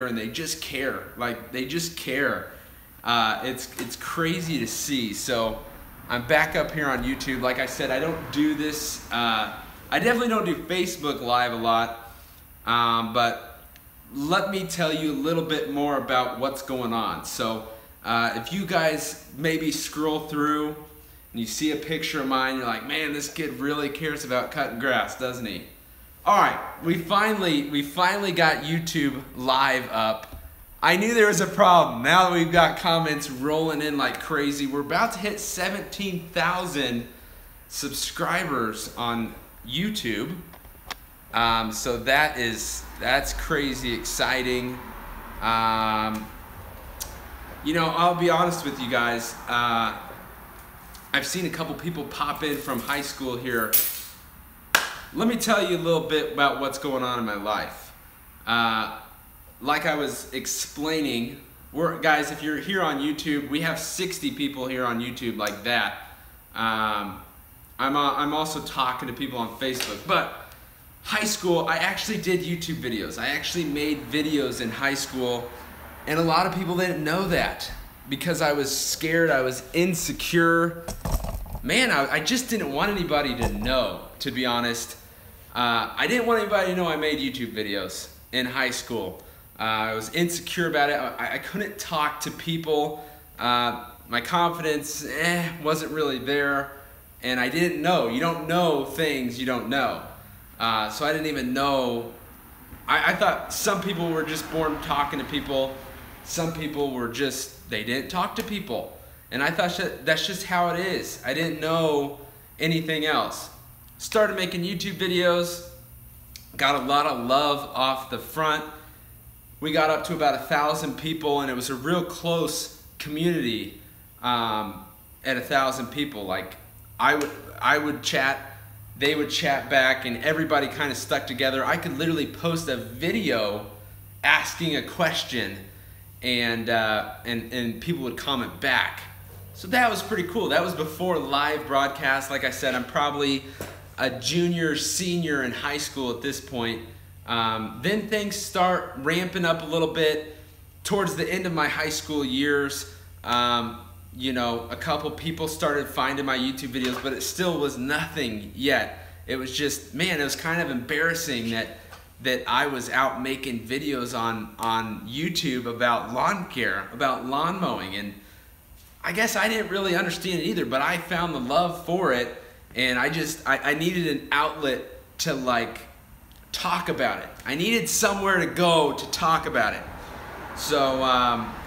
and they just care. Like, they just care. It's crazy to see. So I'm back up here on YouTube. Like I said, I don't do this. I definitely don't do Facebook Live a lot. But let me tell you a little bit more about what's going on. So if you guys maybe scroll through and you see a picture of mine, you're like, man, this kid really cares about cutting grass, doesn't he? All right, we finally got YouTube Live up. I knew there was a problem. Now that we've got comments rolling in like crazy, we're about to hit 17,000 subscribers on YouTube. So that's crazy exciting. You know, I'll be honest with you guys. I've seen a couple people pop in from high school here. Let me tell you a little bit about what's going on in my life. Like I was explaining, guys, if you're here on YouTube, we have 60 people here on YouTube like that. I'm also talking to people on Facebook. But high school, I actually did YouTube videos. I actually made videos in high school, and a lot of people didn't know that because I was scared, I was insecure. Man, I just didn't want anybody to know, to be honest. I didn't want anybody to know I made YouTube videos in high school. I was insecure about it. I couldn't talk to people. My confidence wasn't really there, and I didn't know. You don't know things you don't know. So I didn't even know. I thought some people were just born talking to people. Some people were just, they didn't talk to people. And I thought that's just how it is. I didn't know anything else. Started making YouTube videos, got a lot of love off the front. We got up to about 1,000 people, and it was a real close community at 1,000 people. Like, I would chat, they would chat back, and everybody kind of stuck together. I could literally post a video asking a question, and people would comment back. So that was pretty cool. That was before live broadcast. Like I said, I'm probably a junior, senior in high school at this point. Then things start ramping up a little bit towards the end of my high school years. You know, a couple people started finding my YouTube videos, but it still was nothing yet. It was just, man, it was kind of embarrassing that I was out making videos on YouTube about lawn care, about lawn mowing, and I guess I didn't really understand it either, but I found the love for it, and I needed an outlet to like talk about it. I needed somewhere to go to talk about it. So,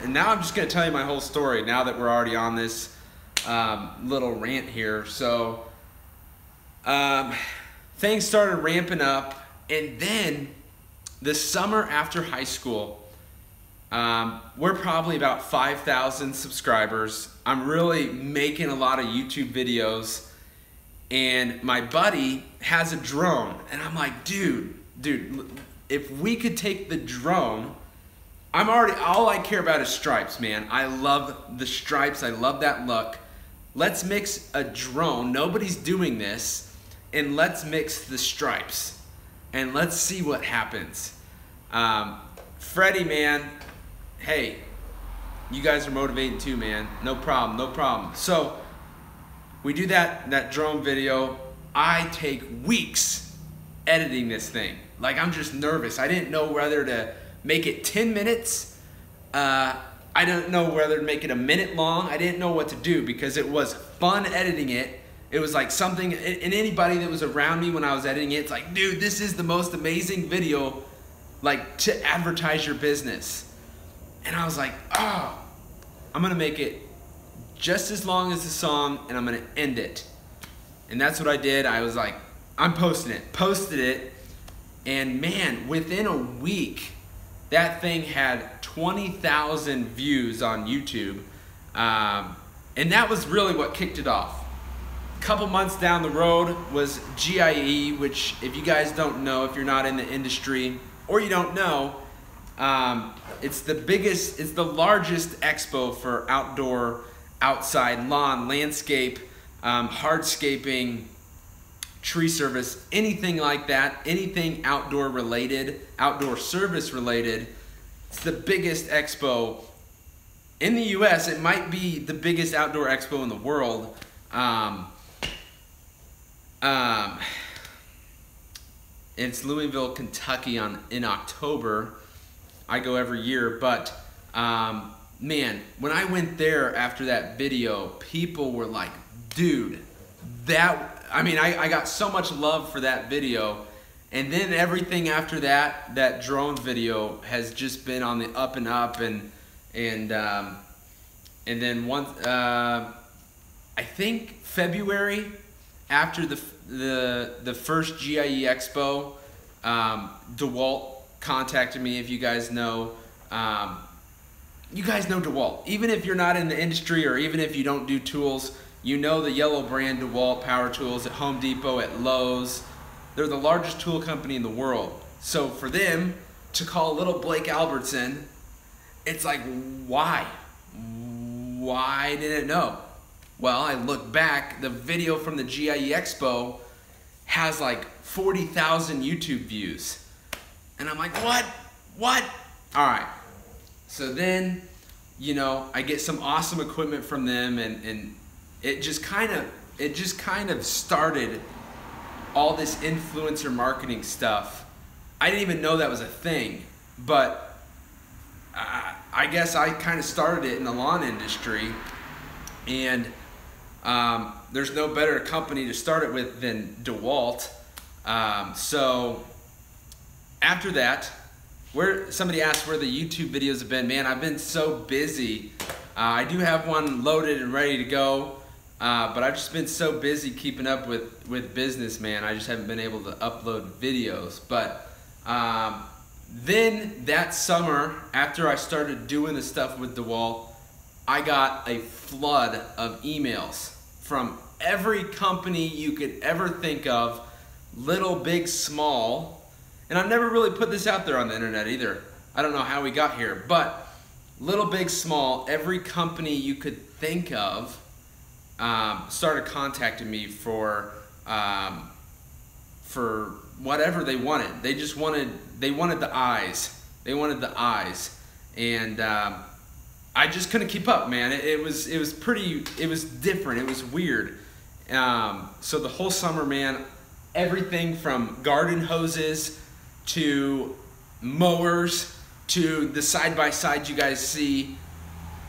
and now I'm just going to tell you my whole story now that we're already on this little rant here. So, things started ramping up, and then the summer after high school, we're probably about 5,000 subscribers. I'm really making a lot of YouTube videos, and my buddy has a drone, and I'm like, dude, if we could take the drone, all I care about is stripes, man. I love the stripes, I love that look. Let's mix a drone, nobody's doing this, and let's mix the stripes, and let's see what happens. Freddie, man, hey, you guys are motivating too, man. No problem, no problem. So we do that drone video. I take weeks editing this thing. Like, I'm just nervous. I didn't know whether to make it 10 minutes. I didn't know whether to make it a minute long. I didn't know what to do because it was fun editing it. It was like something, and anybody that was around me when I was editing it, it's like, dude, this is the most amazing video, like, to advertise your business. And I was like, oh, I'm gonna make it just as long as the song, and I'm gonna end it. And that's what I did. I was like, I'm posted it, and man, within a week, that thing had 20,000 views on YouTube, and that was really what kicked it off. A couple months down the road was GIE, which, if you guys don't know, if you're not in the industry, or you don't know, it's the largest expo for outdoor, outside lawn, landscape, hardscaping, tree service, anything like that, anything outdoor related, outdoor service related. It's the biggest expo in the US. It might be the biggest outdoor expo in the world. It's Louisville, Kentucky in October. I go every year, but man, when I went there after that video, people were like, dude, I got so much love for that video. And then everything after that drone video has just been on the up and up, and then once I think February, after the first GIE Expo, DeWalt contacted me. If you guys know, DeWalt. Even if you're not in the industry, or even if you don't do tools, you know the yellow brand DeWalt power tools at Home Depot, at Lowe's. They're the largest tool company in the world. So for them to call little Blake Albertson, it's like, why? Why didn't it know? Well, I look back, the video from the GIE Expo has like 40,000 YouTube views. And I'm like, what? All right. So then, I get some awesome equipment from them, and it just kind of started all this influencer marketing stuff. I didn't even know that was a thing, but I guess I kind of started it in the lawn industry, and there's no better company to start it with than DeWalt. So after that, somebody asked where the YouTube videos have been. Man, I've been so busy. I do have one loaded and ready to go, but I've just been so busy keeping up with business, man. I just haven't been able to upload videos. But then that summer, after I started doing the stuff with DeWalt, I got a flood of emails from every company you could ever think of, little, big, small. And I've never really put this out there on the internet either. I don't know how we got here, but little, big, small, every company you could think of started contacting me for whatever they wanted. They wanted the eyes. They wanted the eyes, and I just couldn't keep up, man. It was different. It was weird. So the whole summer, man, everything from garden hoses to mowers to the side-by-side you guys see,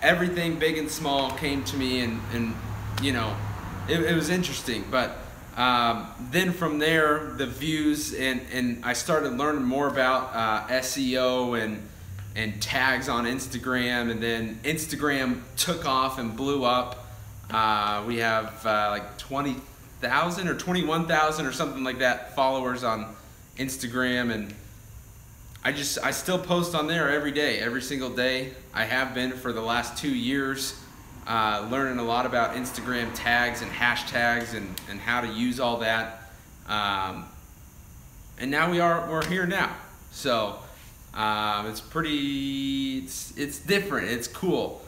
everything big and small came to me, and it was interesting. But then from there, the views, and I started learning more about SEO and tags on Instagram, and then Instagram took off and blew up. We have like 20,000 or 21,000 or something like that followers on Instagram, and I still post on there every day, every single day. I have been for the last 2 years, learning a lot about Instagram tags and hashtags and how to use all that. And now we're here now. So it's different. It's cool.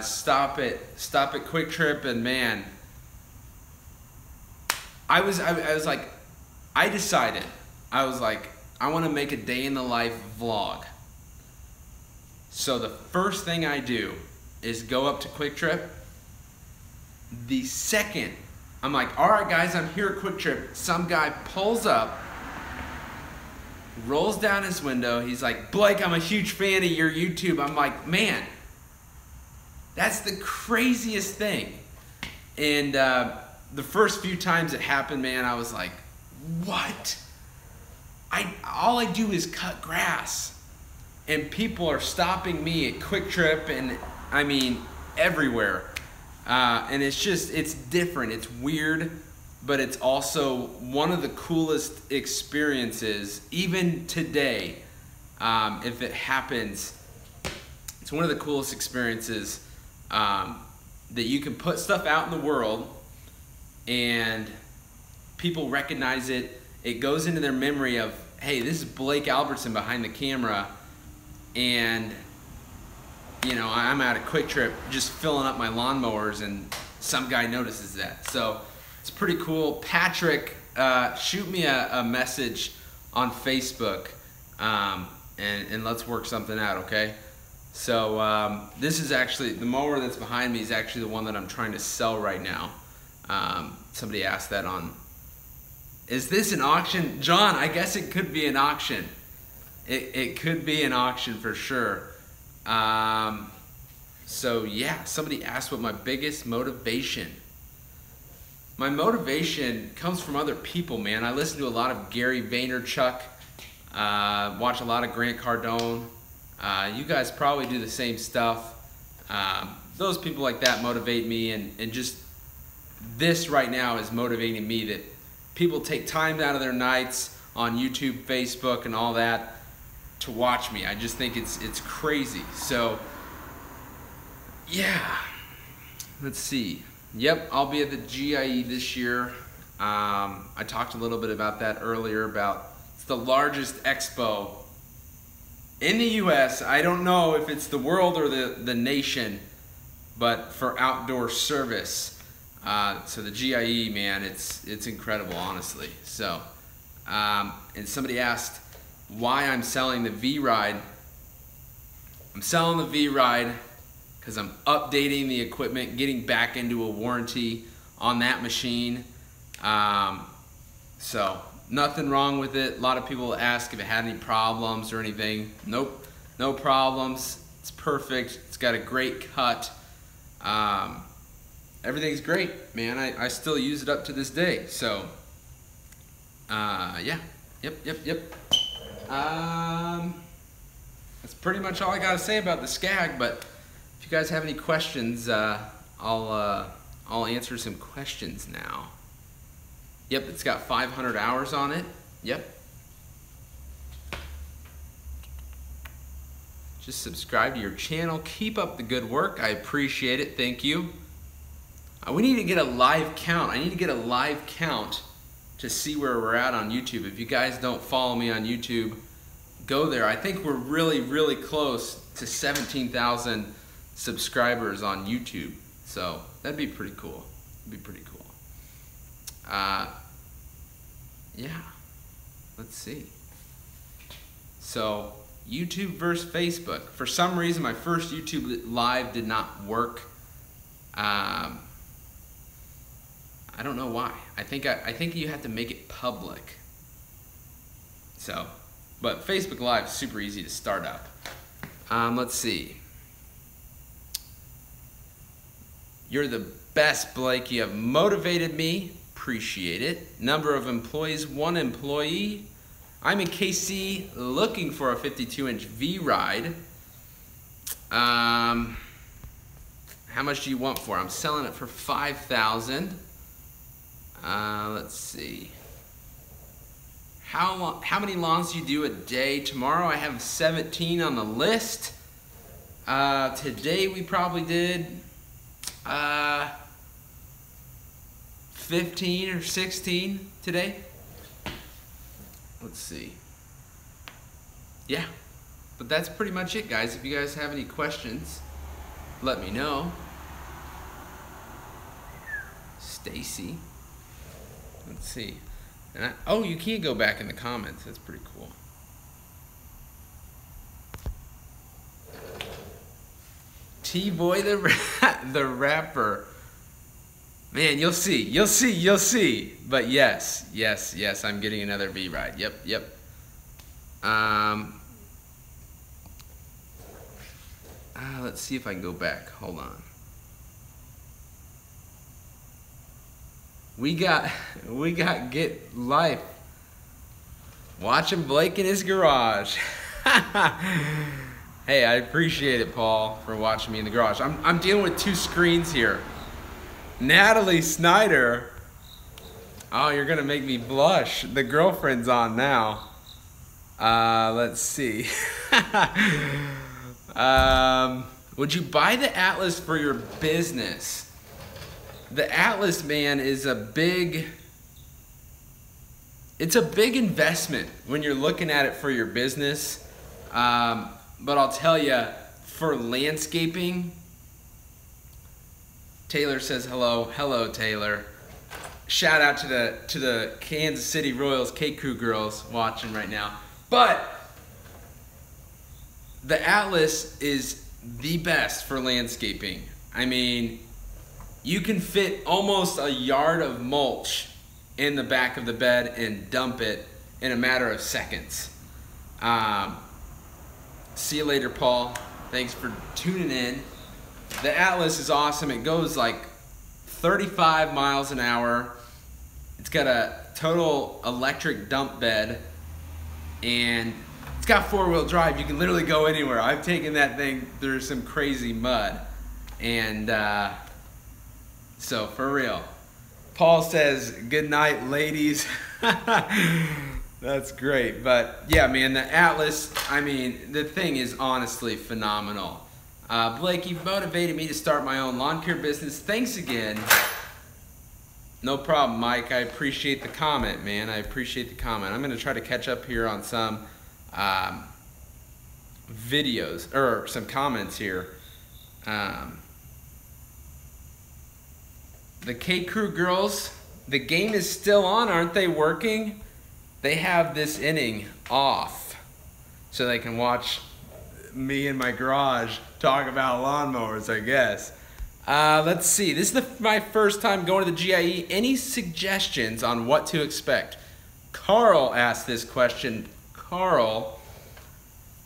Stop at Quick Trip, and man, I decided, I want to make a day in the life vlog. So the first thing I do is go up to Quick Trip. The second I'm like, all right guys, I'm here at Quick Trip, some guy pulls up, rolls down his window. He's like, Blake, I'm a huge fan of your YouTube. I'm like, man, that's the craziest thing. And the first few times it happened, man, I was like, what? All I do is cut grass, and people are stopping me at Quick Trip, and I mean everywhere. And it's different, it's weird, but it's also one of the coolest experiences, even today. If it happens, it's one of the coolest experiences that you can put stuff out in the world and people recognize it. It goes into their memory of, hey, this is Blake Albertson behind the camera, and I'm at a Quick Trip just filling up my lawnmowers, and some guy notices that. So it's pretty cool. Patrick, shoot me a message on Facebook. and let's work something out, okay? So this is actually, the mower that's behind me is actually the one that I'm trying to sell right now. Somebody asked that on, is this an auction? John, I guess it could be an auction. It could be an auction for sure. So yeah, somebody asked what my biggest motivation. My motivation comes from other people, man. I listen to a lot of Gary Vaynerchuk, watch a lot of Grant Cardone. You guys probably do the same stuff. Those people like that motivate me, and just this right now is motivating me, that people take time out of their nights on YouTube, Facebook, and all that to watch me. I just think it's crazy. So yeah, let's see. Yep, I'll be at the GIE this year. I talked a little bit about that earlier, about it's the largest expo in the US. I don't know if it's the world or the nation, but for outdoor service. So the GIE, man, it's incredible, honestly. So, and somebody asked why I'm selling the V-Ride. I'm selling the V-Ride because I'm updating the equipment, getting back into a warranty on that machine. So nothing wrong with it. A lot of people ask if it had any problems or anything. Nope, no problems. It's perfect. It's got a great cut. Everything's great, man. I still use it up to this day. So, yeah, yep. That's pretty much all I gotta say about the Scag. But if you guys have any questions, I'll answer some questions now. Yep, it's got 500 hours on it. Yep. Just subscribe to your channel. Keep up the good work. I appreciate it. Thank you. We need to get a live count. I need to get a live count to see where we're at on YouTube. If you guys don't follow me on YouTube, go there. I think we're really close to 17,000 subscribers on YouTube. So that'd be pretty cool. It'd be pretty cool. Yeah, let's see. So YouTube versus Facebook. For some reason, my first YouTube live did not work. I don't know why. I think you have to make it public. So, but Facebook Live is super easy to start up. Let's see. You're the best, Blake. You have motivated me. Appreciate it. Number of employees, 1 employee. I'm in KC looking for a 52-inch V-Ride. How much do you want for it? I'm selling it for $5,000. Let's see. How many lawns do you do a day? Tomorrow I have 17 on the list. Today we probably did 15 or 16 today. Let's see. Yeah, but that's pretty much it, guys. If you guys have any questions, let me know. Stacy. Let's see. And oh, you can't go back in the comments. That's pretty cool. T-Boy the rapper. Man, you'll see. But yes, I'm getting another V-Ride. Yep. Let's see if I can go back. Hold on. We got Get Life. Watching Blake in his garage. Hey, I appreciate it, Paul, for watching me in the garage. I'm dealing with 2 screens here. Natalie Snyder. Oh, you're gonna make me blush. The girlfriend's on now. Let's see. Would you buy the Atlas for your business? The Atlas, man, is it's a big investment when you're looking at it for your business. But I'll tell you, for landscaping, Taylor says hello. Hello, Taylor. Shout out to the Kansas City Royals K Crew girls watching right now. But the Atlas is the best for landscaping. I mean, you can fit almost a yard of mulch in the back of the bed and dump it in a matter of seconds. See you later, Paul. Thanks for tuning in. The Atlas is awesome. It goes like 35 miles an hour. It's got a total electric dump bed, and it's got 4-wheel drive. You can literally go anywhere. I've taken that thing through some crazy mud. And so for real. Paul says, good night, ladies. That's great. But yeah, man, the Atlas, I mean, the thing is honestly phenomenal. Blake, you've motivated me to start my own lawn care business. Thanks again. No problem, Mike. I appreciate the comment, man. I appreciate the comment. I'm going to try to catch up here on some videos, or some comments here. The K-Crew girls, the game is still on. Aren't they working? They have this inning off so they can watch me in my garage talk about lawnmowers, I guess. Let's see. This is my first time going to the GIE. Any suggestions on what to expect? Carl asked this question. Carl,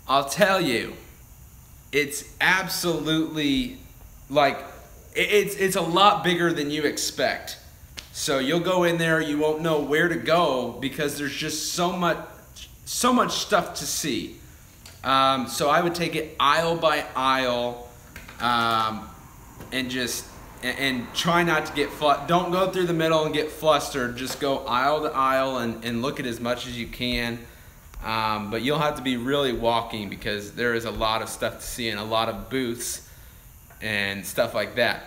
I'll tell you, it's absolutely like, it's a lot bigger than you expect. So you'll go in there, you won't know where to go because there's just so much stuff to see. So I would take it aisle by aisle, and try not to get don't go through the middle and get flustered. Just go aisle to aisle and look at as much as you can. But you'll have to be really walking because there is a lot of stuff to see and a lot of booths and stuff like that.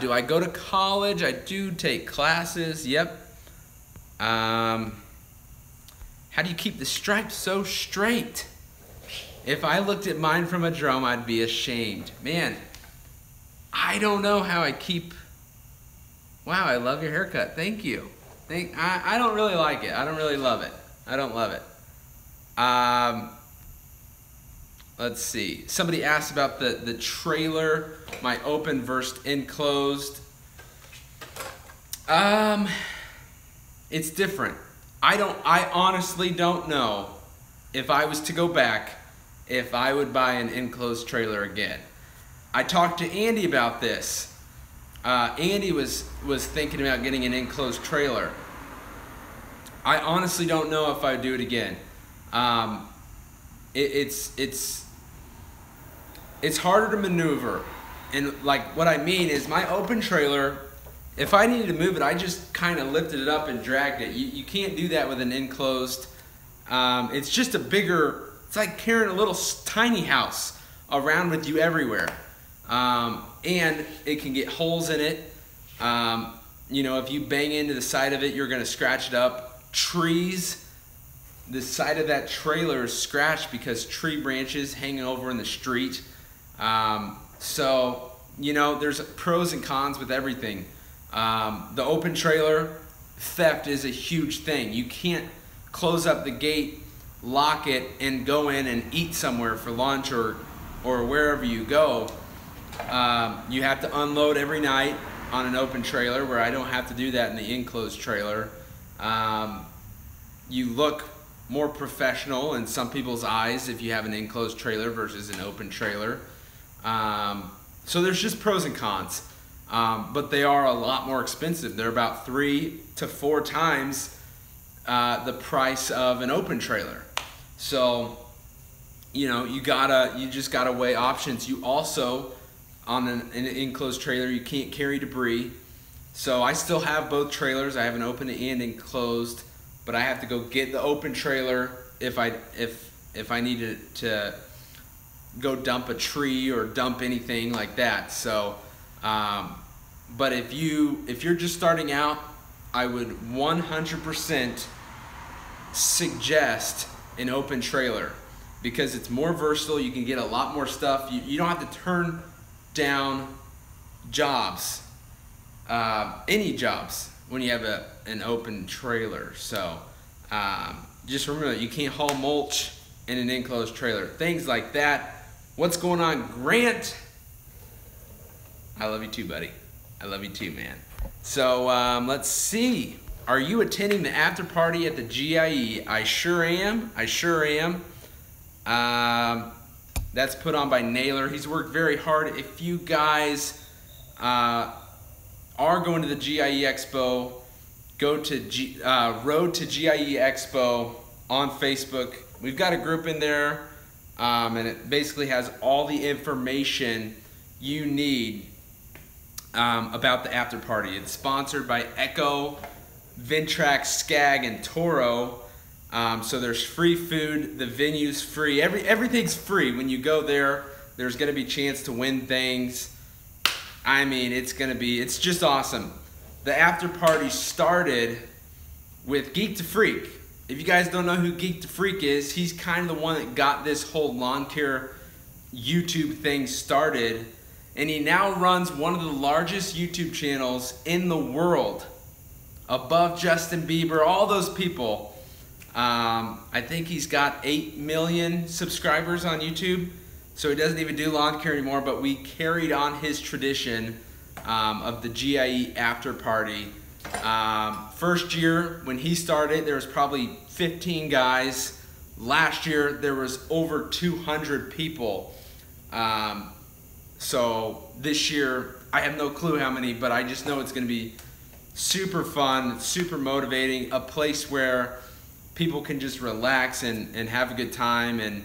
Do I go to college? I do take classes. Yep. How do you keep the stripes so straight? If I looked at mine from a drone, I'd be ashamed. Man, I don't know how I keep... Wow, I love your haircut. Thank you. I don't really like it. I don't really love it. I don't love it. Let's see. Somebody asked about the trailer, my open versus enclosed. It's different. I honestly don't know if I was to go back, if I would buy an enclosed trailer again. I talked to Andy about this. Andy was thinking about getting an enclosed trailer. I honestly don't know if I would do it again. It's harder to maneuver, and like what I mean is my open trailer, if I needed to move it, I just kind of lifted it up and dragged it. You can't do that with an enclosed. It's just a bigger, it's like carrying a little tiny house around with you everywhere. And it can get holes in it. You know, if you bang into the side of it, you're gonna scratch it up. Trees, the side of that trailer is scratched because tree branches hanging over in the street. So, you know, there's pros and cons with everything. The open trailer theft is a huge thing. You can't close up the gate, lock it, and go in and eat somewhere for lunch or wherever you go. You have to unload every night on an open trailer, where I don't have to do that in the enclosed trailer. You look more professional in some people's eyes if you have an enclosed trailer versus an open trailer. So there's just pros and cons. But they are a lot more expensive. They're about 3 to 4 times the price of an open trailer. So, you know, you just gotta weigh options. You also, on an enclosed trailer, you can't carry debris. So I still have both trailers. I have an open and enclosed, but I have to go get the open trailer if I needed to go dump a tree or dump anything like that. So, but if you're just starting out, I would 100% suggest an open trailer because it's more versatile. You can get a lot more stuff. You don't have to turn down jobs, any jobs, when you have an open trailer. So just remember, you can't haul mulch in an enclosed trailer. Things like that. What's going on, Grant? I love you too, buddy. I love you too, man. So let's see. Are you attending the after party at the GIE? I sure am. I sure am. That's put on by Naylor. He's worked very hard. If you guys are going to the GIE Expo, go to Road to GIE Expo on Facebook. We've got a group in there, and it basically has all the information you need about the after party. It's sponsored by Echo, Ventrac, Scag, and Toro. So there's free food, the venue's free, everything's free. When you go there, there's gonna be a chance to win things. I mean, it's just awesome. The after party started with Geek to Freak. If you guys don't know who Geek to Freak is, he's kind of the one that got this whole lawn care YouTube thing started. And he now runs one of the largest YouTube channels in the world, above Justin Bieber, all those people. I think he's got 8 million subscribers on YouTube, so he doesn't even do lawn care anymore, but we carried on his tradition of the GIE after party. First year when he started, there was probably 15 guys. Last year there was over 200 people. So this year, I have no clue how many, but I just know it's gonna be super fun, super motivating, a place where people can just relax and have a good time. And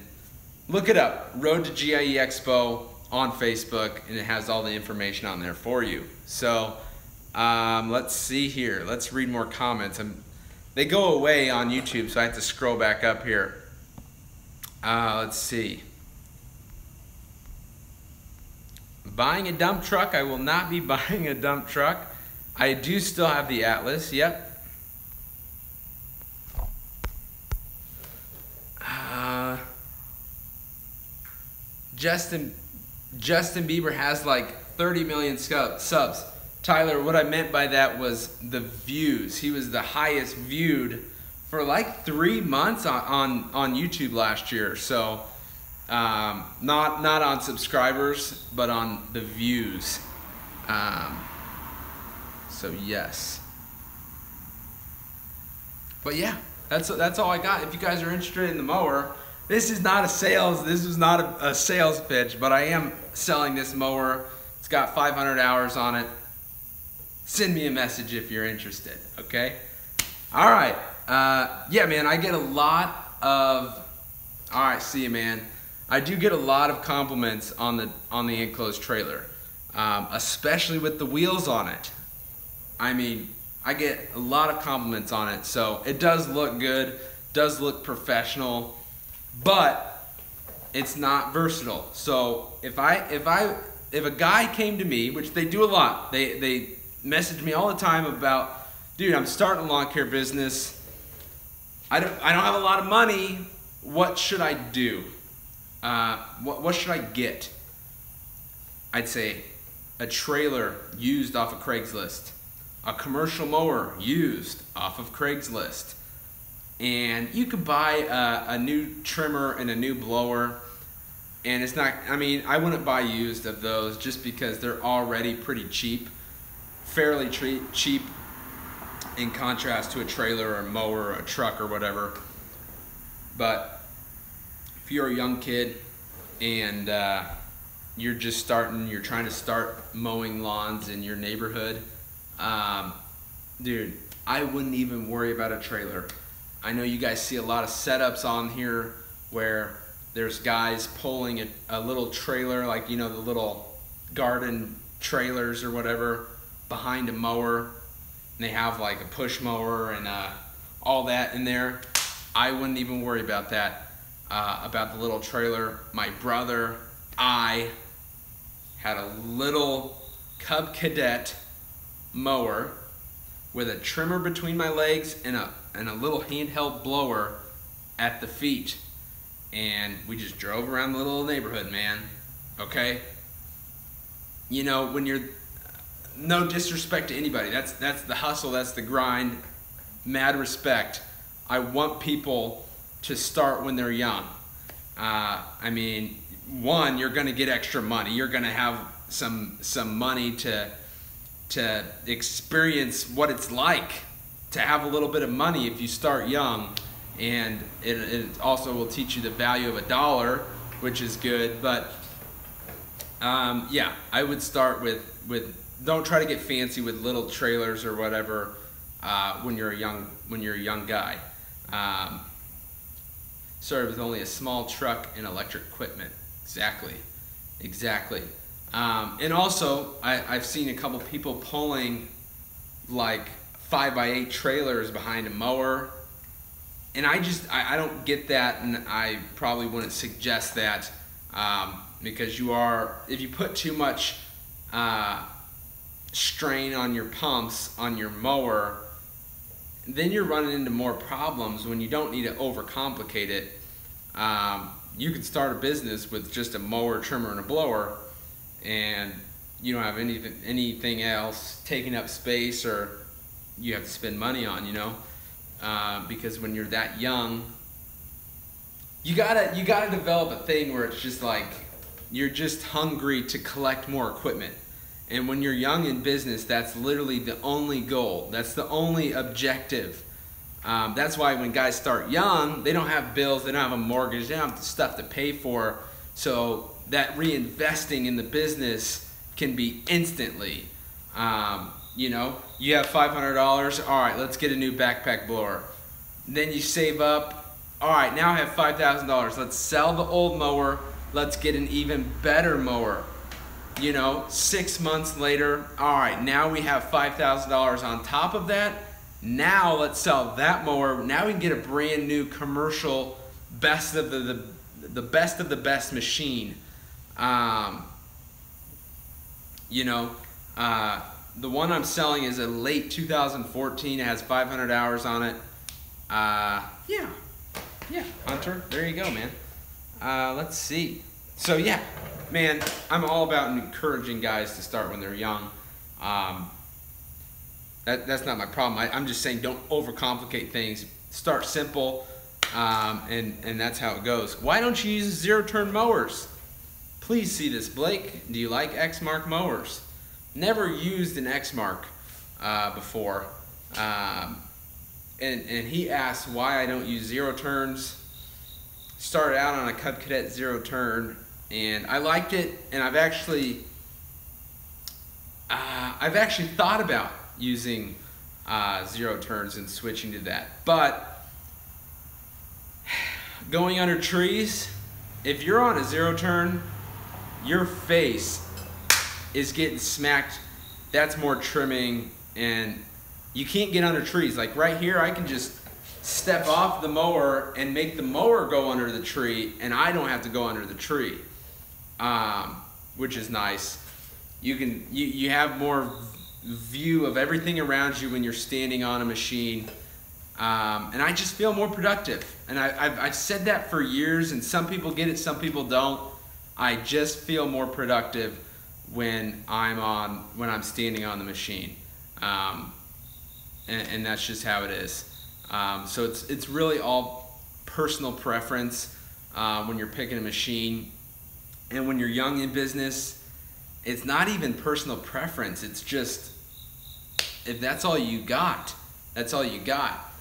look it up, Road to GIE Expo on Facebook, and it has all the information on there for you. So let's see here. Let's read more comments. They go away on YouTube, so I have to scroll back up here. Let's see. Buying a dump truck. I will not be buying a dump truck. I do still have the Atlas. Yep. Justin Bieber has like 30 million subs. Tyler, what I meant by that was the views. He was the highest viewed for like 3 months on YouTube last year. So not on subscribers, but on the views. So yes. But yeah, that's all I got. If you guys are interested in the mower, this is not a sales pitch, but I am selling this mower. It's got 500 hours on it. Send me a message if you're interested, okay? All right, yeah, man, I get a lot of, all right, see you, man. I do get a lot of compliments on the enclosed trailer, especially with the wheels on it. I mean, I get a lot of compliments on it, so it does look good, does look professional, but it's not versatile. So if a guy came to me, which they do a lot, they message me all the time about, dude, I'm starting a lawn care business. I don't have a lot of money. What should I do? What should I get? I'd say a trailer used off of Craigslist, a commercial mower used off of Craigslist, and you could buy a new trimmer and a new blower. And it's not, I mean, I wouldn't buy used of those just because they're already pretty cheap, fairly cheap in contrast to a trailer or a mower or a truck or whatever. But if you're a young kid and you're just starting, you're trying to start mowing lawns in your neighborhood, dude, I wouldn't even worry about a trailer. I know you guys see a lot of setups on here where there's guys pulling a little trailer, like, you know, the little garden trailers or whatever, behind a mower, and they have like a push mower and all that in there. I wouldn't even worry about that, about the little trailer. My brother, I had a little Cub Cadet mower with a trimmer between my legs and a little handheld blower at the feet. And we just drove around the little neighborhood, man, okay? You know, when you're, no disrespect to anybody, that's the hustle, that's the grind, mad respect. I want people to start when they're young. I mean, one, you're going to get extra money. You're going to have some money to experience what it's like to have a little bit of money if you start young. And it also will teach you the value of $1, which is good. But yeah, I would start with don't try to get fancy with little trailers or whatever when you're a young guy. Started with only a small truck and electric equipment. Exactly. And also, I've seen a couple people pulling like 5x8 trailers behind a mower, and I don't get that, and I probably wouldn't suggest that, because if you put too much strain on your pumps on your mower, then you're running into more problems when you don't need to overcomplicate it. You could start a business with just a mower, trimmer, and a blower, and you don't have anything else taking up space or you have to spend money on, you know, because when you're that young, you gotta develop a thing where it's just like you're just hungry to collect more equipment. And when you're young in business, that's literally the only goal. That's the only objective. That's why when guys start young, they don't have bills, they don't have a mortgage, they don't have stuff to pay for. So that reinvesting in the business can be instantly. You know, you have $500, all right, let's get a new backpack blower. Then you save up, all right, now I have $5,000. Let's sell the old mower, let's get an even better mower. You know, 6 months later, all right, now we have $5,000 on top of that. Now let's sell that mower. Now we can get a brand new commercial best of the best of the best machine. You know, the one I'm selling is a late 2014. It has 500 hours on it. Yeah, Hunter, there you go, man. Let's see. So yeah, man, I'm all about encouraging guys to start when they're young. That's not my problem. I'm just saying don't overcomplicate things. Start simple, and that's how it goes. Why don't you use zero-turn mowers? Please see this, Blake. Do you like X-Mark mowers? Never used an X-Mark before. And he asked why I don't use zero turns. Started out on a Cub Cadet zero turn, and I liked it, and I've actually thought about using zero turns and switching to that. But going under trees, if you're on a zero turn, your face is getting smacked. That's more trimming, and you can't get under trees. Like right here, I can just step off the mower and make the mower go under the tree, and I don't have to go under the tree, which is nice. You have more view of everything around you when you're standing on a machine, and I just feel more productive. And I've said that for years, and some people get it, some people don't. I just feel more productive when I'm standing on the machine, and that's just how it is. So it's really all personal preference when you're picking a machine. And when you're young in business, it's not even personal preference. It's just, if that's all you got, that's all you got.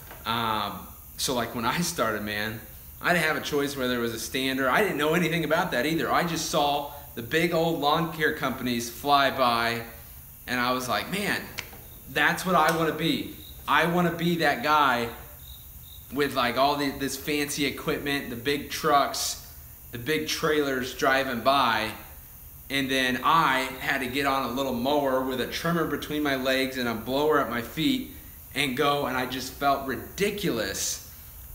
So like when I started, man, I didn't have a choice whether it was a Stander. I didn't know anything about that either. I just saw the big old lawn care companies fly by, and I was like, man, that's what I want to be. I want to be that guy with like all this fancy equipment, the big trucks, the big trailers driving by, and then I had to get on a little mower with a trimmer between my legs and a blower at my feet and go, and I just felt ridiculous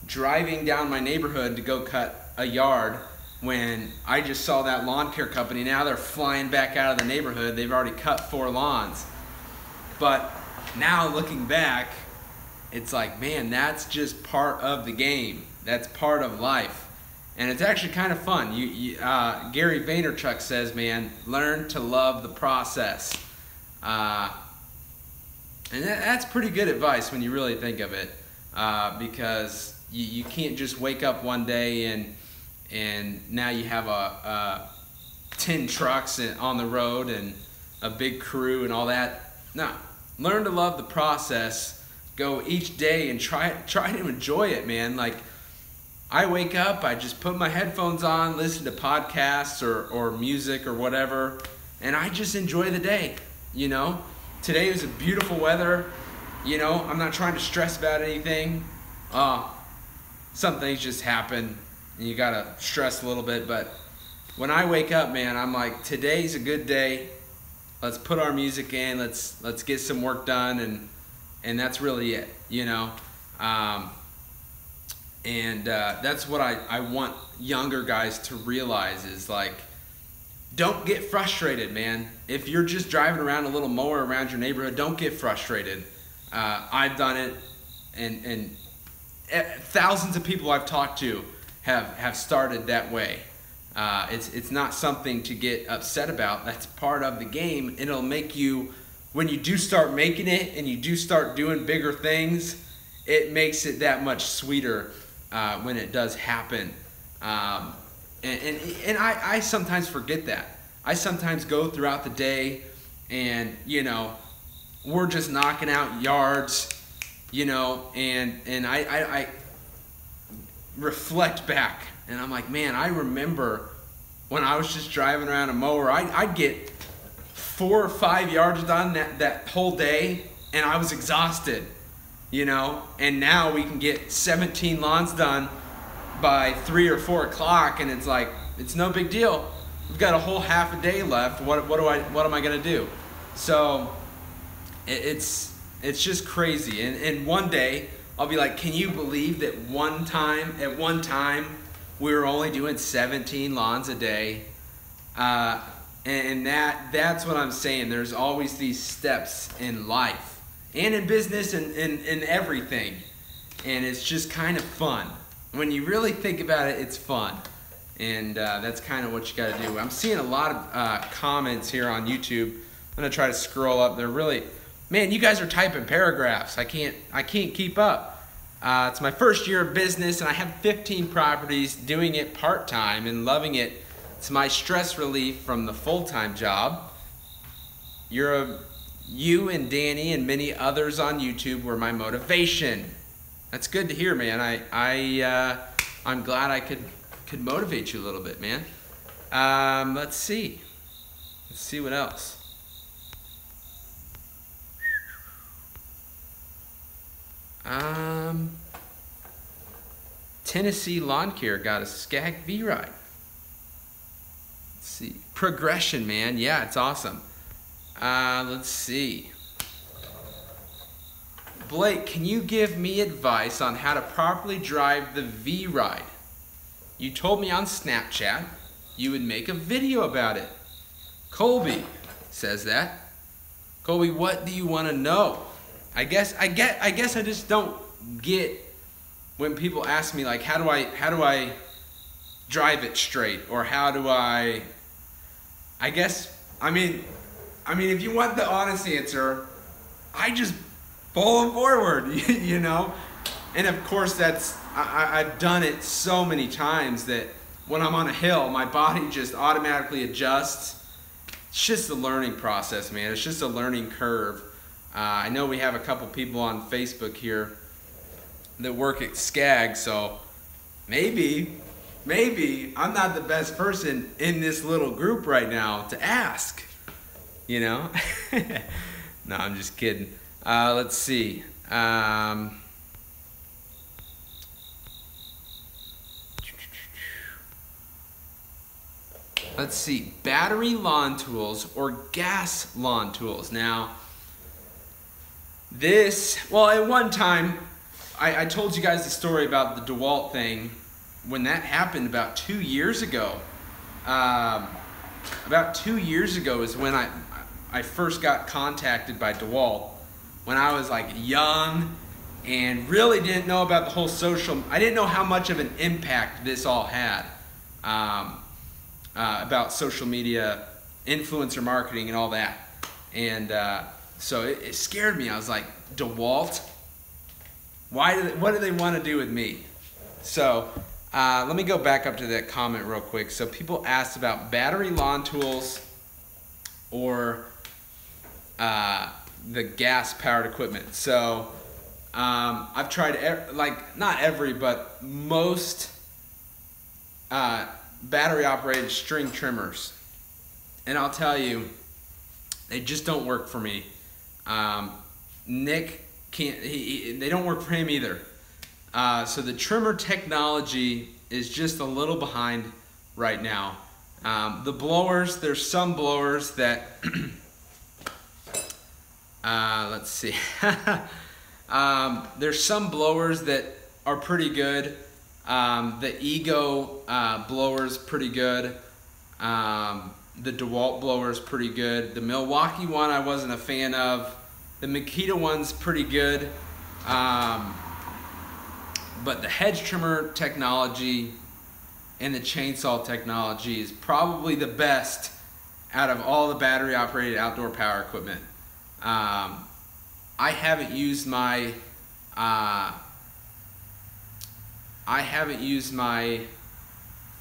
driving down my neighborhood to go cut a yard when I just saw that lawn care company. Now they're flying back out of the neighborhood. They've already cut 4 lawns. But now looking back, it's like, man, that's just part of the game. That's part of life. And it's actually kind of fun. Gary Ventrac says, man, learn to love the process. And that's pretty good advice when you really think of it, because you can't just wake up one day and now you have 10 trucks on the road and a big crew and all that. No, learn to love the process. Go each day and try to enjoy it, man. Like, I wake up, I just put my headphones on, listen to podcasts or music or whatever, and I just enjoy the day, you know. Today was a beautiful weather, you know. I'm not trying to stress about anything. Some things just happen and you gotta stress a little bit, but when I wake up, man, I'm like, today's a good day. Let's put our music in, let's get some work done, and that's really it, you know. That's what I want younger guys to realize is, like, don't get frustrated, man. If you're just driving around a little mower around your neighborhood, don't get frustrated. I've done it, and thousands of people I've talked to have started that way. It's not something to get upset about. That's part of the game, and it'll make you, when you do start making it and you do start doing bigger things, it makes it that much sweeter when it does happen. And I sometimes forget that. I sometimes go throughout the day and, you know, we're just knocking out yards, you know, and I reflect back and I'm like, man, I remember when I was just driving around a mower, I'd get 4 or 5 yards done that whole day and I was exhausted, you know, and now we can get 17 lawns done by 3 or 4 o'clock, and it's like, it's no big deal. We've got a whole half a day left. What am I gonna do? So it's just crazy. And one day I'll be like, can you believe that at one time we were only doing 17 lawns a day? And that's what I'm saying. There's always these steps in life and in business and in everything, and it's just kind of fun. When you really think about it, it's fun. And that's kind of what you got to do. I'm seeing a lot of comments here on YouTube. I'm going to try to scroll up. They're really, man, you guys are typing paragraphs. I can't keep up. It's my first year of business, and I have 15 properties, doing it part-time and loving it. It's my stress relief from the full-time job. You and Danny and many others on YouTube were my motivation. That's good to hear, man. I'm glad I could motivate you a little bit, man. Let's see what else. Tennessee Lawn Care got a Scag V-Ride. Let's see. Progression, man. Yeah, it's awesome. Let's see. Blake, can you give me advice on how to properly drive the V-Ride? You told me on Snapchat you would make a video about it. Colby says that. Colby, what do you want to know? I guess I just don't get when people ask me, like, how do I drive it straight, or how do I guess, I mean if you want the honest answer, I just pull them forward, you know? And of course I've done it so many times that when I'm on a hill, my body just automatically adjusts. It's just a learning process, man. It's just a learning curve. I know we have a couple people on Facebook here that work at Scag, so maybe I'm not the best person in this little group right now to ask, you know? No, I'm just kidding. Let's see. Let's see. Battery lawn tools or gas lawn tools. Now, at one time, I told you guys the story about the DeWalt thing. When that happened about 2 years ago, about 2 years ago is when I first got contacted by DeWalt, when I was like young and really didn't know about the whole I didn't know how much of an impact this all had, about social media, influencer marketing and all that. And so it scared me. I was like, DeWalt? What do they want to do with me? So Let me go back up to that comment real quick. So people asked about battery lawn tools or the gas powered equipment. So I've tried like not every, but most battery operated string trimmers, and I'll tell you, they just don't work for me. Nick can't, they don't work for him either. So the trimmer technology is just a little behind right now. The blowers, there's some blowers that let's see. There's some blowers that are pretty good. The Ego blower's pretty good. The DeWalt blower's pretty good. The Milwaukee one I wasn't a fan of. The Makita one's pretty good. But the hedge trimmer technology and the chainsaw technology is probably the best out of all the battery operated outdoor power equipment. I haven't used my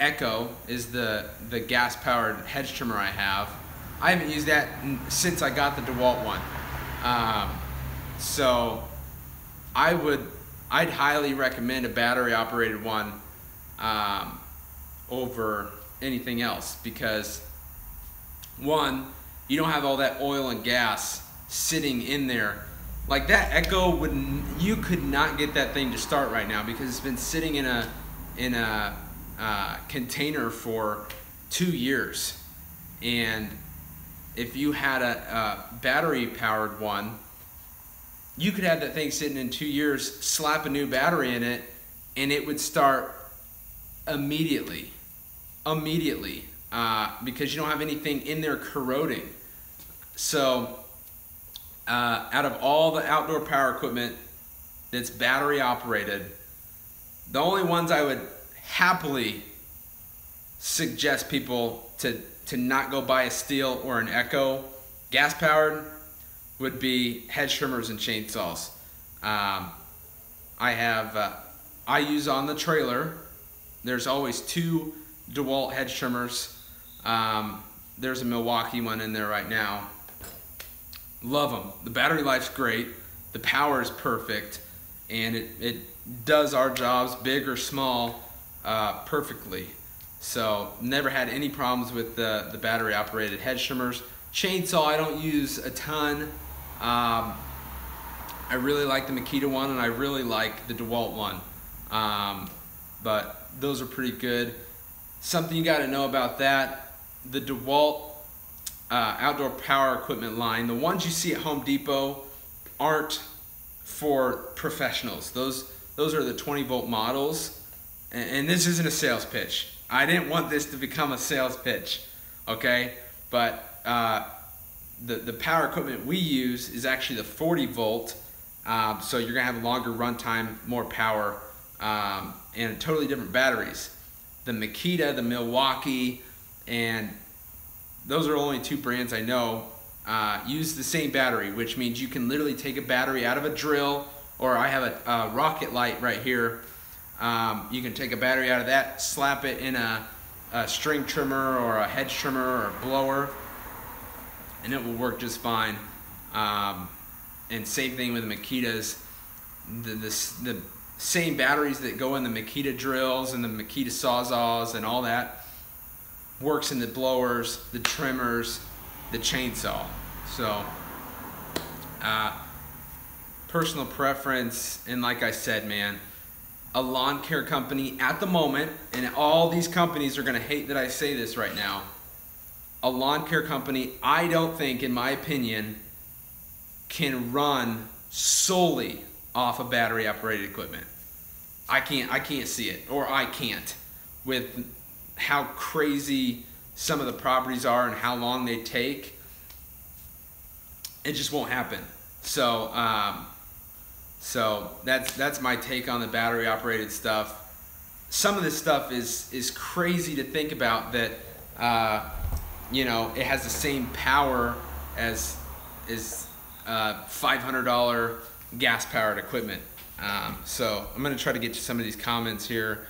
Echo, is the gas powered hedge trimmer I have. I haven't used that since I got the DeWalt one. So I'd highly recommend a battery operated one over anything else, because one, you don't have all that oil and gas sitting in there. Like that Echo you could not get that thing to start right now because it's been sitting in a container for 2 years. And if you had a battery powered one, you could have that thing sitting in 2 years, slap a new battery in it, and it would start immediately, because you don't have anything in there corroding. So out of all the outdoor power equipment that's battery operated, the only ones I would happily suggest people to not go buy a Stihl or an Echo gas powered would be hedge trimmers and chainsaws. I use on the trailer, there's always 2 DeWalt hedge trimmers. There's a Milwaukee one in there right now. Love them. The battery life's great, the power is perfect, and it does our jobs, big or small, perfectly. So never had any problems with the battery operated hedge trimmers. Chainsaw I don't use a ton. I really like the Makita one, and I really like the DeWalt one. But those are pretty good. Something you got to know about that, the DeWalt outdoor power equipment line, the ones you see at Home Depot aren't for professionals. Those are the 20-volt models. And this isn't a sales pitch. I didn't want this to become a sales pitch, okay? But the power equipment we use is actually the 40-volt, so you're gonna have a longer run time, more power, and totally different batteries. The Makita, the Milwaukee, and those are only 2 brands I know, use the same battery, which means you can literally take a battery out of a drill, or I have a rocket light right here. You can take a battery out of that, slap it in a string trimmer or a hedge trimmer or a blower, and it will work just fine. And same thing with the Makitas. The same batteries that go in the Makita drills and the Makita sawzalls and all that works in the blowers, the trimmers, the chainsaw. So personal preference, and like I said, man, a lawn care company at the moment, and all these companies are gonna hate that I say this right now, a lawn care company, I don't think, in my opinion, can run solely off of battery operated equipment. I can't see it, or I can't, with how crazy some of the properties are and how long they take. It just won't happen. So that's my take on the battery operated stuff. Some of this stuff is crazy to think about, that you know, it has the same power as $500 gas powered equipment. So I'm gonna try to get to some of these comments here.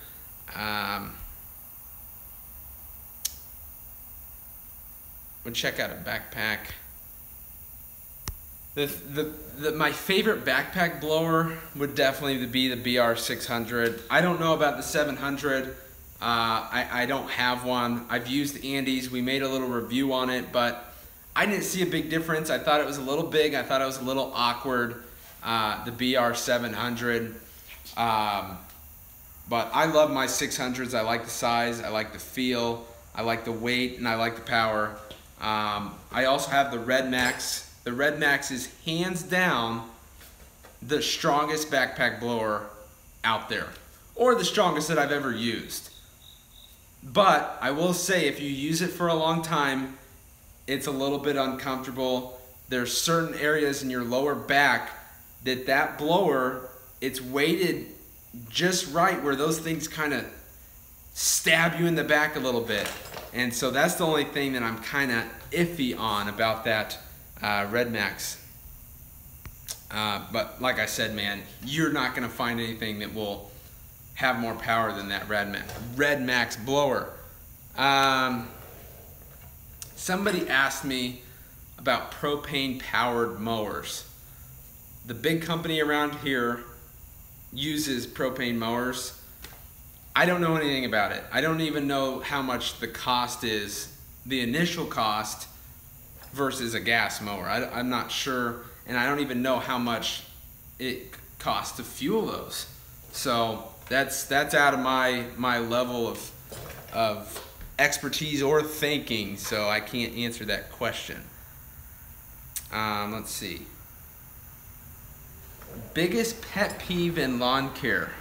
We'll check out a backpack. My favorite backpack blower would definitely be the BR600. I don't know about the 700. I don't have one. I've used Andy's. We made a little review on it, but I didn't see a big difference. I thought it was a little big. I thought it was a little awkward, the BR700. But I love my 600s. I like the size, I like the feel, I like the weight, and I like the power. I also have the Red Max. The Red Max is hands down the strongest backpack blower out there, or the strongest that I've ever used. But I will say, if you use it for a long time, it's a little bit uncomfortable. There's certain areas in your lower back that blower, it's weighted just right where those things kind of stab you in the back a little bit. And so that's the only thing that I'm kind of iffy on about that Red Max. But like I said, man, you're not going to find anything that will have more power than that Red Max blower. Somebody asked me about propane powered mowers. The big company around here uses propane mowers. I don't know anything about it. I don't even know how much the cost is, the initial cost versus a gas mower. I'm not sure, and I don't even know how much it costs to fuel those. So that's out of my level of expertise or thinking, so I can't answer that question. Let's see. Biggest pet peeve in lawn care: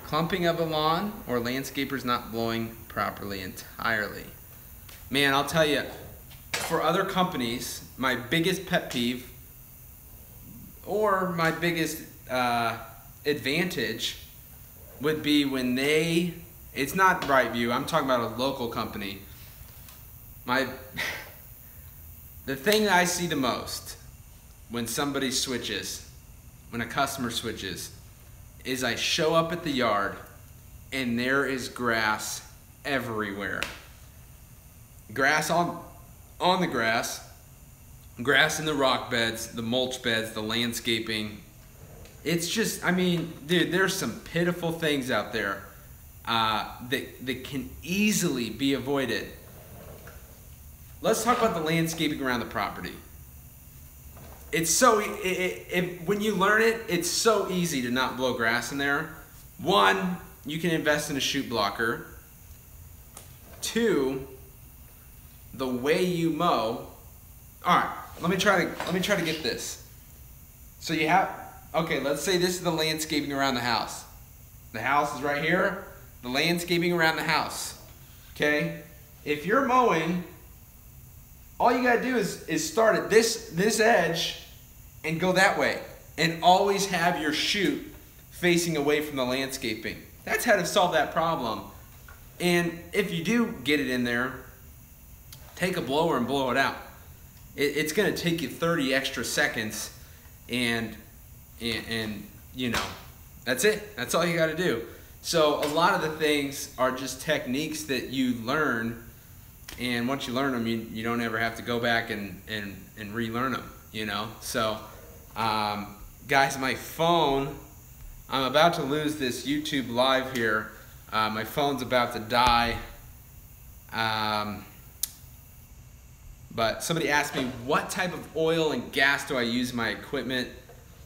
clumping of a lawn or landscapers not blowing properly entirely. Man, I'll tell you, for other companies, my biggest pet peeve or my biggest advantage would be when it's not Brightview, I'm talking about a local company. The thing that I see the most when somebody switches, when a customer switches, is I show up at the yard and there is grass everywhere. Grass on the grass in the rock beds, the mulch beds, the landscaping. It's just, I mean, dude, there's some pitiful things out there that can easily be avoided. Let's talk about the landscaping around the property. It's so, when you learn it, it's so easy to not blow grass in there. One, you can invest in a chute blocker. Two, the way you mow. All right, let me try to get this. So you have, okay, let's say this is the landscaping around the house. The house is right here, the landscaping around the house. Okay? If you're mowing, all you gotta do is start at this edge and go that way, and always have your chute facing away from the landscaping. That's how to solve that problem. And if you do get it in there, take a blower and blow it out. It's gonna take you 30 extra seconds, and you know, that's it. That's all you gotta do. So a lot of the things are just techniques that you learn, and once you learn them, you don't ever have to go back and relearn them, you know? So, guys, my phone, I'm about to lose this YouTube live here. My phone's about to die. But somebody asked me, what type of oil and gas do I use in my equipment?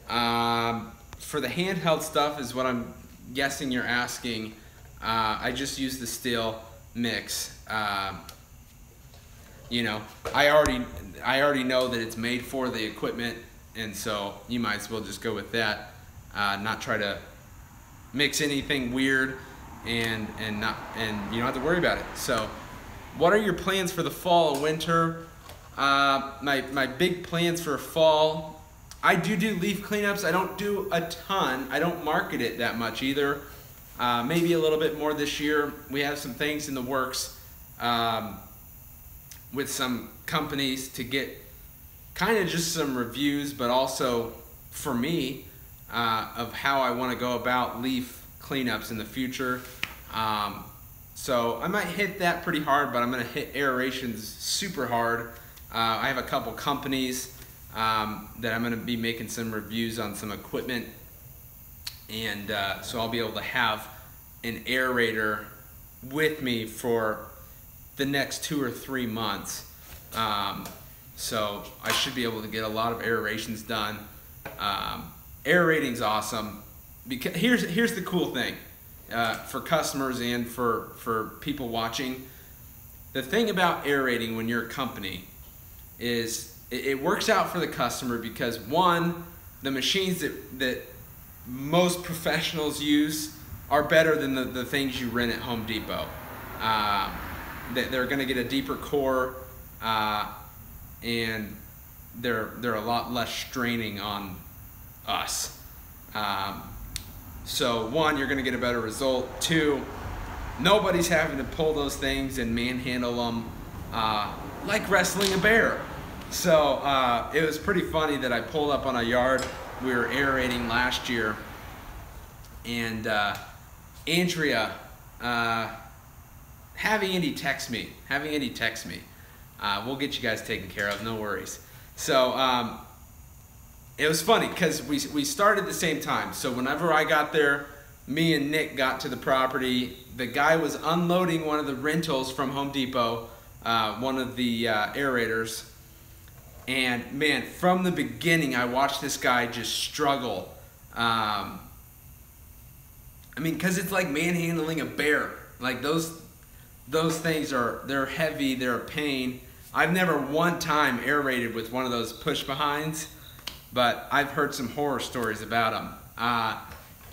For the handheld stuff is what I'm guessing you're asking. I just use the Stihl mix. You know, I already know that it's made for the equipment, and so you might as well just go with that. Not try to mix anything weird, and you don't have to worry about it. So, what are your plans for the fall and winter? My big plans for fall, I do leaf cleanups. I don't do a ton. I don't market it that much either. Maybe a little bit more this year. We have some things in the works with some companies to get kind of just some reviews, but also for me of how I want to go about leaf cleanups in the future. So I might hit that pretty hard, but I'm gonna hit aerations super hard. I have a couple companies that I'm gonna be making some reviews on some equipment, and so I'll be able to have an aerator with me for the next 2 or 3 months. So I should be able to get a lot of aerations done. Aerating's awesome, because here's the cool thing for customers and for people watching. The thing about aerating when you're a company is it works out for the customer, because one, the machines that most professionals use are better than the things you rent at Home Depot. They're going to get a deeper core, and they're a lot less straining on us. So one, you're going to get a better result. Two, nobody's having to pull those things and manhandle them like wrestling a bear. So it was pretty funny that I pulled up on a yard. We were aerating last year, and Andrea, have Andy text me. We'll get you guys taken care of, no worries. So it was funny because we started at the same time. So whenever I got there, me and Nick got to the property. The guy was unloading one of the rentals from Home Depot, one of the aerators. And man, from the beginning, I watched this guy just struggle. I mean, because it's like manhandling a bear. Like those things they're heavy, they're a pain. I've never one time aerated with one of those push behinds, but I've heard some horror stories about them.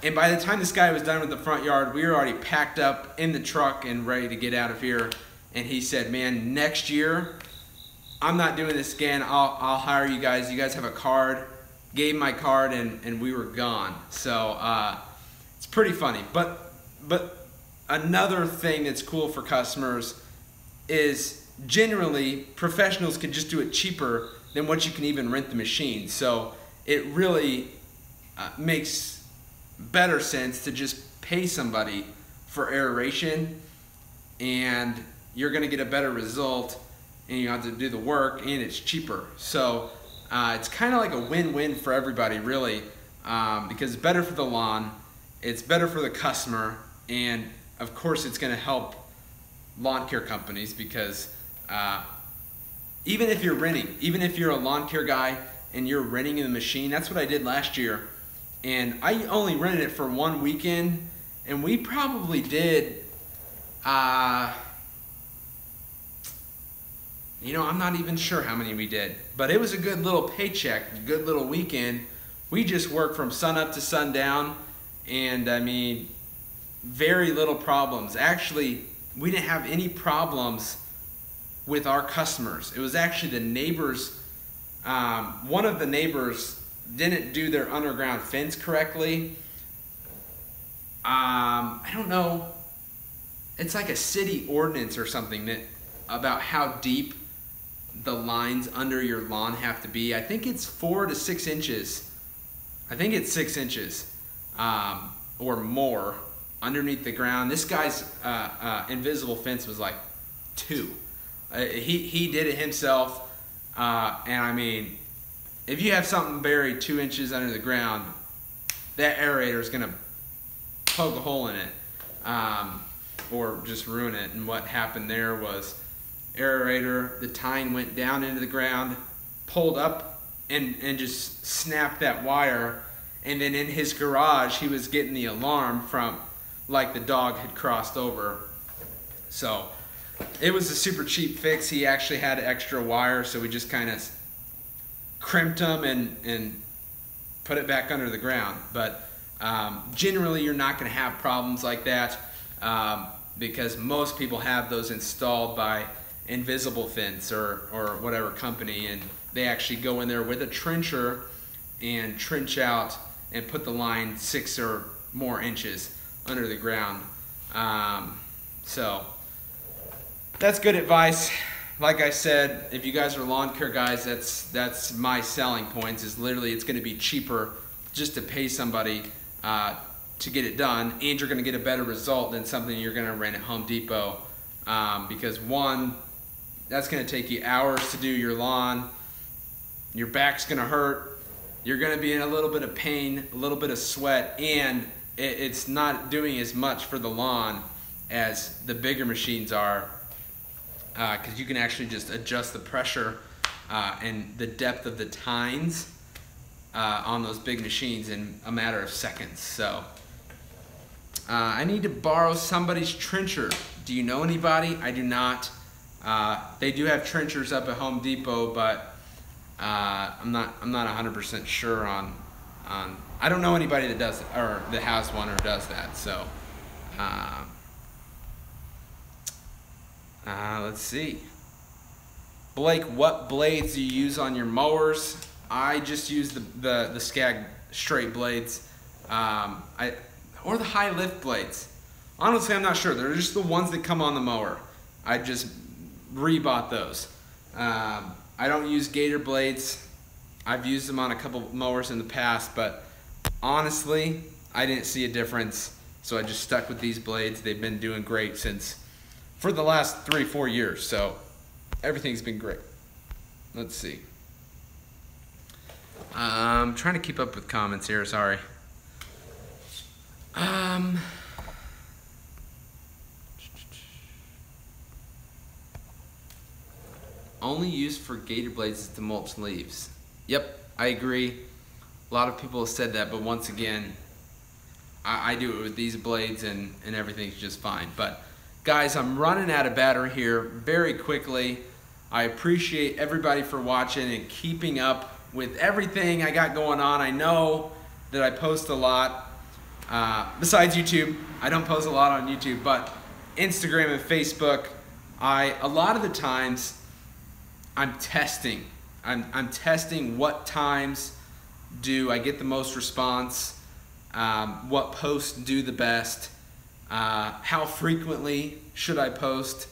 And by the time this guy was done with the front yard, we were already packed up in the truck and ready to get out of here. And he said, man, next year, I'm not doing this again. I'll hire you guys. You guys have a card. Gave my card, and we were gone. So it's pretty funny. But another thing that's cool for customers is generally professionals can just do it cheaper than what you can even rent the machine. So it really makes better sense to just pay somebody for aeration, and you're going to get a better result, and you have to do the work, and it's cheaper. So it's kind of like a win-win for everybody, really, because it's better for the lawn, it's better for the customer, and of course it's going to help lawn care companies, because even if you're renting, even if you're a lawn care guy and you're renting the machine, that's what I did last year. And I only rented it for 1 weekend, and we probably did, you know, I'm not even sure how many we did, but it was a good little paycheck, a good little weekend. We just worked from sun up to sundown, and I mean, very little problems. Actually, we didn't have any problems with our customers. It was actually the neighbors. One of the neighbors didn't do their underground fence correctly. I don't know. It's like a city ordinance or something that about how deep the lines under your lawn have to be. I think it's 4 to 6 inches. I think it's 6 inches or more underneath the ground. This guy's invisible fence was like 2. He did it himself, and I mean, if you have something buried 2 inches under the ground, that aerator is gonna poke a hole in it, or just ruin it. And what happened there was, aerator, the tine went down into the ground, pulled up, and just snapped that wire. And then in his garage, he was getting the alarm from, like, the dog had crossed over. So it was a super cheap fix. He actually had extra wire, so we just kind of crimped them and put it back under the ground. But generally, you're not going to have problems like that, because most people have those installed by Invisible Fence or whatever company, and they actually go in there with a trencher and trench out and put the line 6 or more inches under the ground. So that's good advice. Like I said, if you guys are lawn care guys, that's my selling points, is literally it's going to be cheaper just to pay somebody to get it done, and you're going to get a better result than something you're going to rent at Home Depot, because one, that's going to take you hours to do your lawn, your back's going to hurt, you're going to be in a little bit of pain, a little bit of sweat, and it's not doing as much for the lawn as the bigger machines are, because you can actually just adjust the pressure and the depth of the tines on those big machines in a matter of seconds. So I need to borrow somebody's trencher. Do you know anybody? I do not. They do have trenchers up at Home Depot, but I'm not 100% sure on. I don't know anybody that does it, or that has one or does that. So let's see. Blake, what blades do you use on your mowers? I just use the Scag straight blades, or the high lift blades. Honestly, I'm not sure. They're just the ones that come on the mower. I just rebought those. I don't use gator blades. I've used them on a couple mowers in the past, but honestly, I didn't see a difference, so I just stuck with these blades. They've been doing great for the last 3-4 years, so everything's been great. Let's see. I'm trying to keep up with comments here, sorry. Only used for gator blades is to mulch leaves. Yep, I agree. A lot of people have said that, but once again, I do it with these blades and everything's just fine. But guys, I'm running out of battery here very quickly. I appreciate everybody for watching and keeping up with everything I got going on. I know that I post a lot, besides YouTube. I don't post a lot on YouTube, but Instagram and Facebook, a lot of the times I'm testing. I'm testing what times do I get the most response, what posts do the best, how frequently should I post.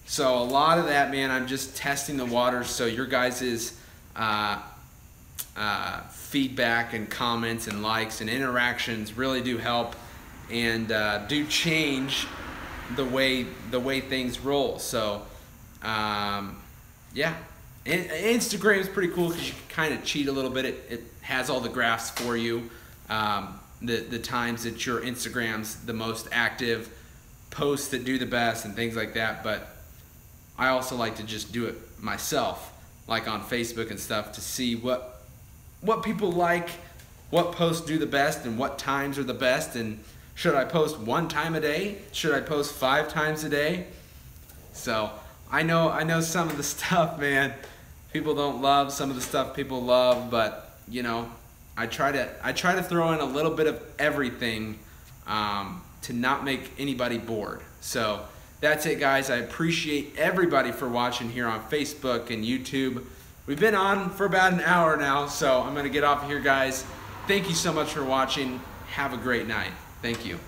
So a lot of that, man, I'm just testing the waters, so your guys' feedback and comments and likes and interactions really do help and do change the way things roll. So yeah, Instagram is pretty cool because you can kind of cheat a little bit. It has all the graphs for you, the times that your Instagram's the most active, posts that do the best and things like that. But I also like to just do it myself, like on Facebook and stuff, to see what people like, what posts do the best, and what times are the best, and should I post 1 time a day? Should I post 5 times a day? So I know some of the stuff, man, people don't love, some of the stuff people love, but you know, I try to throw in a little bit of everything to not make anybody bored. So that's it, guys. I appreciate everybody for watching here on Facebook and YouTube. We've been on for about an hour now, so I'm going to get off here, guys. Thank you so much for watching. Have a great night. Thank you.